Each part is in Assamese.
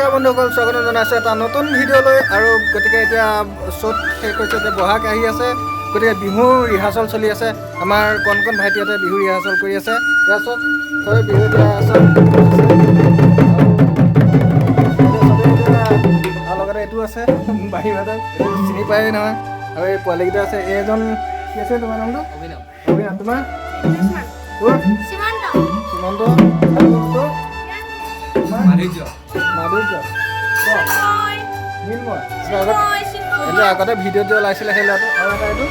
নমস্কাৰ বন্ধুসকল, স্বাগতম জনাইছোঁ এটা নতুন ভিডিঅ'লৈ। আৰু গতিকে এতিয়া চ'ত শেষ হৈছে, এতিয়া বহাগ আহি আছে, গতিকে বিহুৰ ৰিহাৰ্চল চলি আছে। আমাৰ কণ কণ ভাইটিহঁতে বিহু ৰিহাৰ্চল কৰি আছে। এয়া চব চবেই বিহু ৰিহাৰ্চল আৰু লগতে এইটো আছে বাহী ভাদক, এইটো চিনি পায়েই নহয়। আৰু এই পোৱালীকেইটা আছে, এইজন কি আছে তোমাৰ নামটো? অভিনৱ। তোমাৰ? সীমন্ত। আগতে ভিডিঅ'ত যে ওলাইছিলে সেই ল'ৰাটো, আৰু এটা এইটো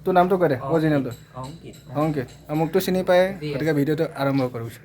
তোৰ নামটো কৈ দে, অৰিজিনেলটো। অংকিত। মোকতো চিনি পায়, গতিকে ভিডিঅ'টো আৰম্ভ কৰিছোঁ।